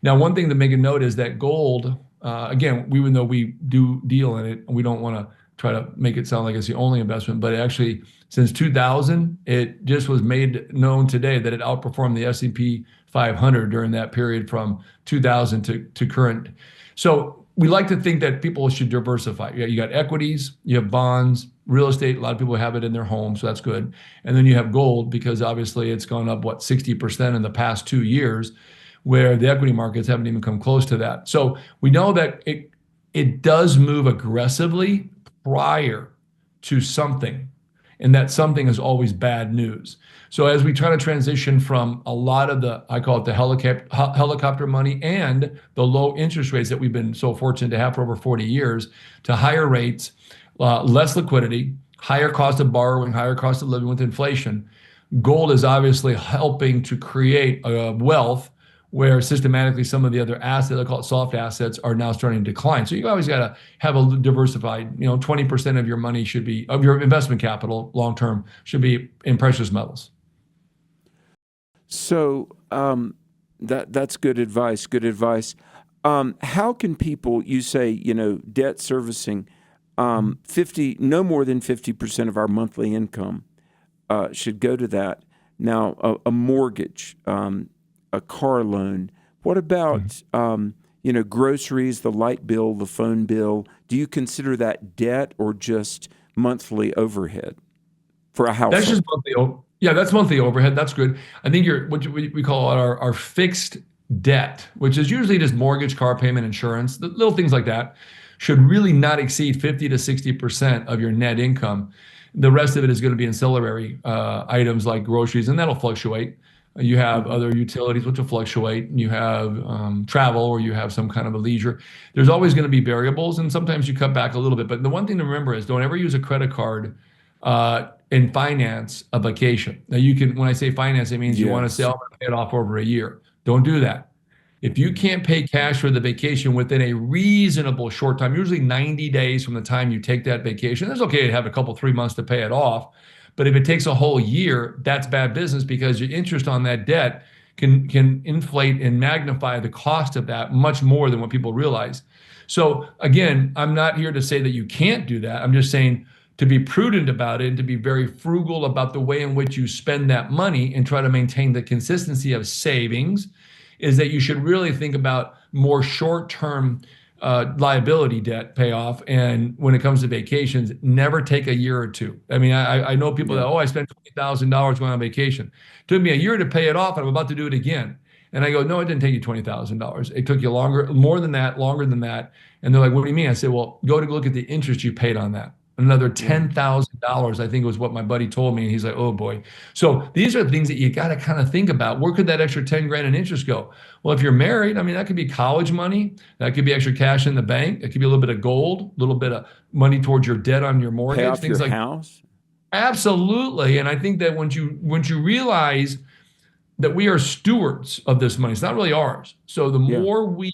Speaker 6: Now, one thing to make a note is that gold, again, even though we do deal in it, we don't want to try to make it sound like it's the only investment, but actually since 2000, it just was made known today that it outperformed the S&P 500 during that period from 2000 to current. So we like to think that people should diversify. You got equities, you have bonds, real estate. A lot of people have it in their home, so that's good. And then you have gold because obviously it's gone up, 60% in the past 2 years, where the equity markets haven't even come close to that. So we know that it does move aggressively prior to something, and that something is always bad news. So as we try to transition from a lot of the, I call it the helicopter money and the low interest rates that we've been so fortunate to have for over 40 years, to higher rates, less liquidity, higher cost of borrowing, higher cost of living with inflation, gold is obviously helping to create a wealth where systematically some of the other assets, I call it soft assets, are now starting to decline. So you always got to have a diversified, 20% of your money should be, of your investment capital long-term, should be in precious metals.
Speaker 5: So that's good advice, how can people, you say, debt servicing, no more than 50% of our monthly income should go to that. Now, a mortgage, a car loan. What about, groceries, the light bill, the phone bill? Do you consider that debt or just monthly overhead for a household?
Speaker 6: That's just monthly. Yeah, that's monthly overhead. That's good. I think we call our fixed debt, which is usually just mortgage, car payment, insurance, the little things like that, should really not exceed 50 to 60% of your net income. The rest of it is going to be ancillary items like groceries, and that'll fluctuate. You have other utilities, which will fluctuate. You have travel, or you have some kind of a leisure. There's always going to be variables, and sometimes you cut back a little bit. But the one thing to remember is don't ever use a credit card and finance a vacation. Now, you can, when I say finance, it means you want to sell and pay it off over a year. Don't do that. If you can't pay cash for the vacation within a reasonable short time, usually 90 days from the time you take that vacation, it's okay to have a couple, 3 months to pay it off. But if it takes a whole year, that's bad business, because your interest on that debt can inflate and magnify the cost of that much more than what people realize. So again, I'm not here to say that you can't do that. I'm just saying to be prudent about it and to be very frugal about the way in which you spend that money and try to maintain the consistency of savings, is that you should really think about more short-term liability debt payoff. And when it comes to vacations, never take a year or two. I mean, I know people that, I spent $20,000 going on vacation. It took me a year to pay it off, and I'm about to do it again. And I go, no, it didn't take you $20,000. It took you longer than that. And they're like, what do you mean? I said, well, go to look at the interest you paid on that. Another $10,000, I think was what my buddy told me. And he's like, oh boy. So these are things that you got to kind of think about. Where could that extra 10 grand in interest go? Well, if you're married, I mean, that could be college money. That could be extra cash in the bank. It could be a little bit of gold, a little bit of money towards your debt on your mortgage.
Speaker 5: Pay off
Speaker 6: things
Speaker 5: your
Speaker 6: like
Speaker 5: house.
Speaker 6: Absolutely. And I think that once you realize that we are stewards of this money, it's not really ours. So the more we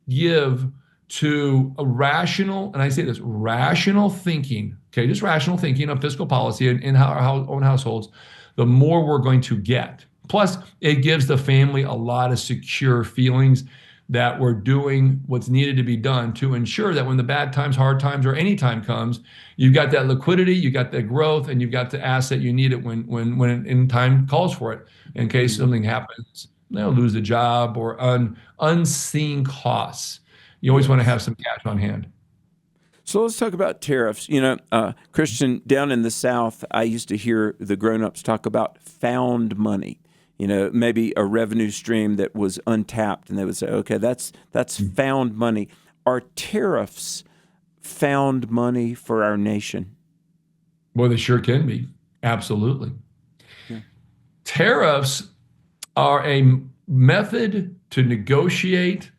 Speaker 6: give to a rational, and I say this, rational thinking, okay, just rational thinking of fiscal policy in our own households, the more we're going to get. Plus, it gives the family a lot of secure feelings that we're doing what's needed to be done to ensure that when the bad times, hard times, or any time comes, you've got that liquidity, you've got that growth, and you've got the asset you need it when in time calls for it. In case something happens, they'll lose a job or unseen costs. You always want to have some cash on hand.
Speaker 5: So let's talk about tariffs. Christian, down in the South, I used to hear the grown-ups talk about found money. Maybe a revenue stream that was untapped, and they would say, okay, that's found money. Are tariffs found money for our nation?
Speaker 6: Well, they sure can be. Absolutely. Yeah. Tariffs are a method to negotiate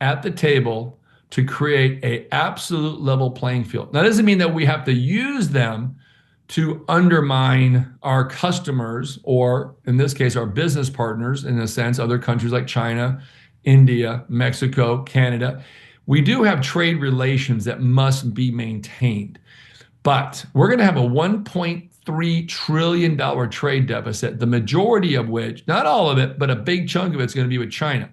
Speaker 6: at the table to create an absolute level playing field. Now, that doesn't mean that we have to use them to undermine our customers, or in this case, our business partners, in a sense, other countries like China, India, Mexico, Canada. We do have trade relations that must be maintained. But we're going to have a $1.3 trillion trade deficit, the majority of which, not all of it, but a big chunk of it's going to be with China.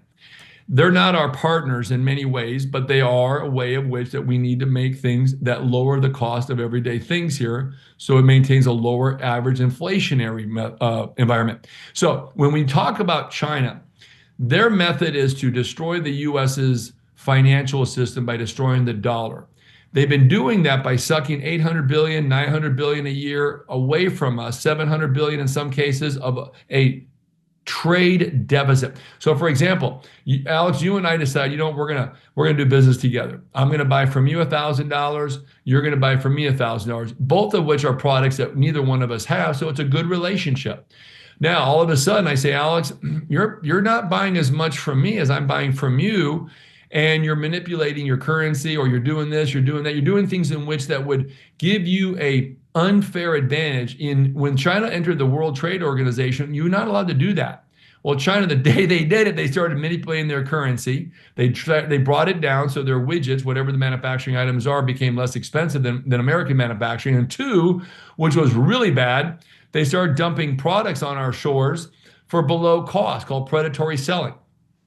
Speaker 6: They're not our partners in many ways, but they are a way of which that we need to make things that lower the cost of everyday things here, so it maintains a lower average inflationary environment. So when we talk about China, their method is to destroy the U.S.'s financial system by destroying the dollar. They've been doing that by sucking $800 billion, $900 billion a year away from us, $700 billion in some cases of a trade deficit. So, for example, Alex, you and I decide, we're gonna do business together. I'm gonna buy from you $1,000. You're gonna buy from me $1,000. Both of which are products that neither one of us have. So it's a good relationship. Now, all of a sudden, I say, Alex, you're not buying as much from me as I'm buying from you, and you're manipulating your currency, or you're doing this, you're doing that, you're doing things in which that would give you a unfair advantage. When China entered the World Trade Organization, you're not allowed to do that. Well, China, the day they did it, they started manipulating their currency. They brought it down so their widgets, whatever the manufacturing items are, became less expensive than American manufacturing. And two, which was really bad, they started dumping products on our shores for below cost, called predatory selling.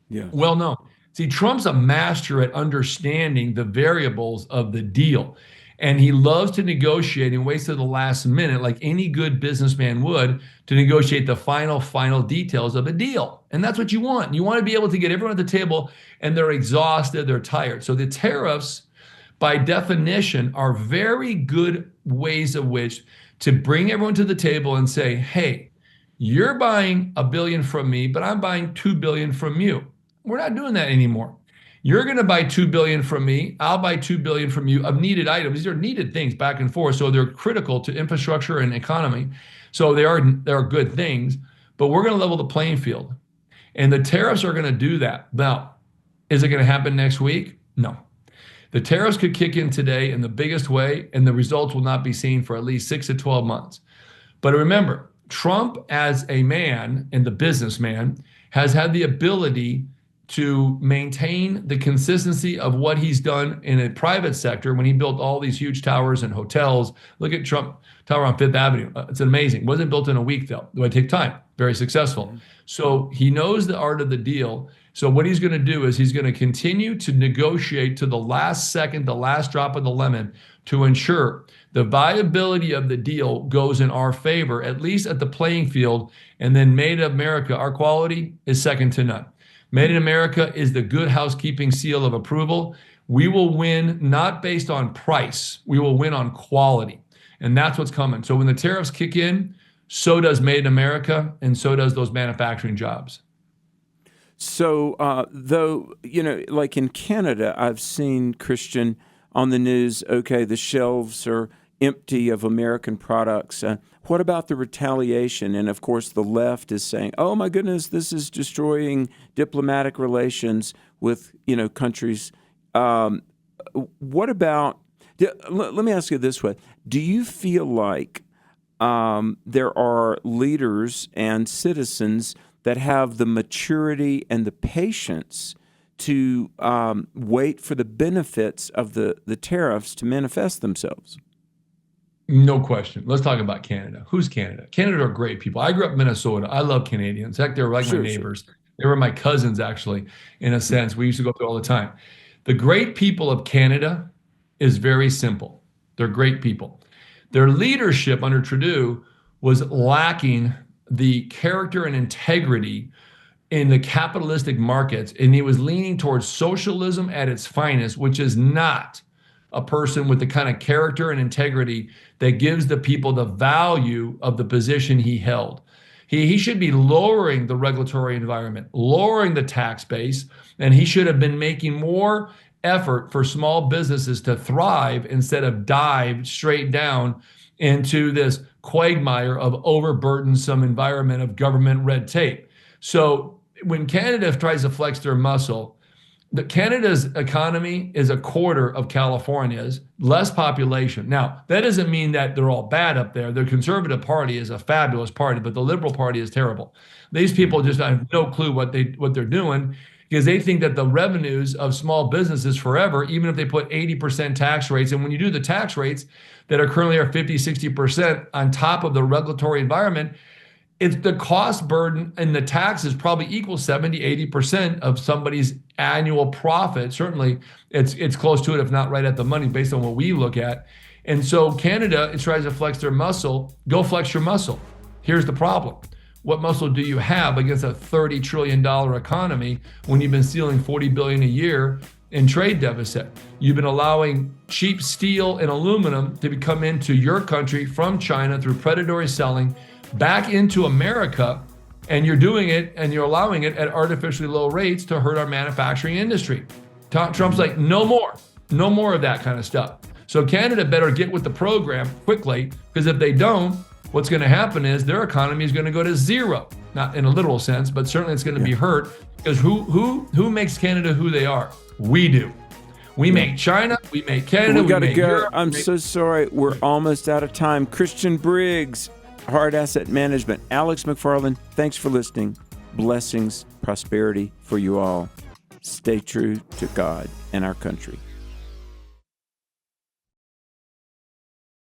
Speaker 5: Yeah.
Speaker 6: Well known. See, Trump's a master at understanding the variables of the deal. And he loves to negotiate and waits to the last minute, like any good businessman would, to negotiate the final details of a deal. And that's what you want. You want to be able to get everyone at the table, and they're exhausted, they're tired. So the tariffs, by definition, are very good ways of which to bring everyone to the table and say, hey, You're buying $1 billion from me, but I'm buying $2 billion from you. We're not doing that anymore. You're going to buy $2 billion from me. I'll buy $2 billion from you of needed items. These are needed things back and forth. So they're critical to infrastructure and economy. So they are good things, but we're going to level the playing field. And the tariffs are going to do that. Now, is it going to happen next week? No. The tariffs could kick in today in the biggest way, and the results will not be seen for at least 6 to 12 months. But remember, Trump as a man and the businessman has had the ability to maintain the consistency of what he's done in a private sector when he built all these huge towers and hotels. Look at Trump Tower on Fifth Avenue. It's amazing. Wasn't built in a week, though. It would take time. Very successful. So he knows the art of the deal. So what he's going to do is he's going to continue to negotiate to the last second, the last drop of the lemon, to ensure the viability of the deal goes in our favor, at least at the playing field. And then Made in America, our quality is second to none. Made in America is the good housekeeping seal of approval. We will win not based on price. We will win on quality. And that's what's coming. So when the tariffs kick in, so does Made in America, and so does those manufacturing jobs.
Speaker 5: So, though, like in Canada, I've seen, Christian, on the news, okay, the shelves are empty of American products. What about the retaliation? And, of course, the left is saying, oh, my goodness, this is destroying diplomatic relations with, countries. What about, let me ask you this way. Do you feel like there are leaders and citizens that have the maturity and the patience to wait for the benefits of the tariffs to manifest themselves?
Speaker 6: No question. Let's talk about Canada. Who's Canada? Canada are great people. I grew up in Minnesota. I love Canadians. Heck, they were like my neighbors. Sure. They were my cousins, actually, in a sense. We used to go through all the time. The great people of Canada is very simple. They're great people. Their leadership under Trudeau was lacking the character and integrity in the capitalistic markets, and he was leaning towards socialism at its finest, which is not a person with the kind of character and integrity that gives the people the value of the position he held. He should be lowering the regulatory environment, lowering the tax base, and he should have been making more effort for small businesses to thrive instead of dive straight down into this quagmire of overburdensome environment of government red tape. So when Canada tries to flex their muscle, Canada's economy is a quarter of California's, less population. Now, that doesn't mean that they're all bad up there. The Conservative Party is a fabulous party, but the Liberal Party is terrible. These people just have no clue what they're doing, because they think that the revenues of small businesses forever, even if they put 80% tax rates, and when you do the tax rates that are currently 50, 60% on top of the regulatory environment, it's the cost burden and the taxes probably equal 70, 80% of somebody's annual profit. Certainly, it's close to it, if not right at the money, based on what we look at. And so Canada tries to flex their muscle. Go flex your muscle. Here's the problem. What muscle do you have against a $30 trillion economy when you've been stealing $40 billion a year in trade deficit? You've been allowing cheap steel and aluminum to come into your country from China through predatory selling back into America, and you're doing it and you're allowing it at artificially low rates to hurt our manufacturing industry. Trump's like, no more of that kind of stuff. So Canada better get with the program quickly, because if they don't, what's going to happen is their economy is going to go to zero. Not in a literal sense, but certainly it's going to be hurt, because who makes Canada who they are? We do. We make China, we make Canada,
Speaker 5: we got to go.
Speaker 6: Europe,
Speaker 5: I'm so sorry. We're almost out of time. Christian Briggs, Hard Asset Management. Alex McFarland, thanks for listening. Blessings, prosperity for you all. Stay true to God and our country.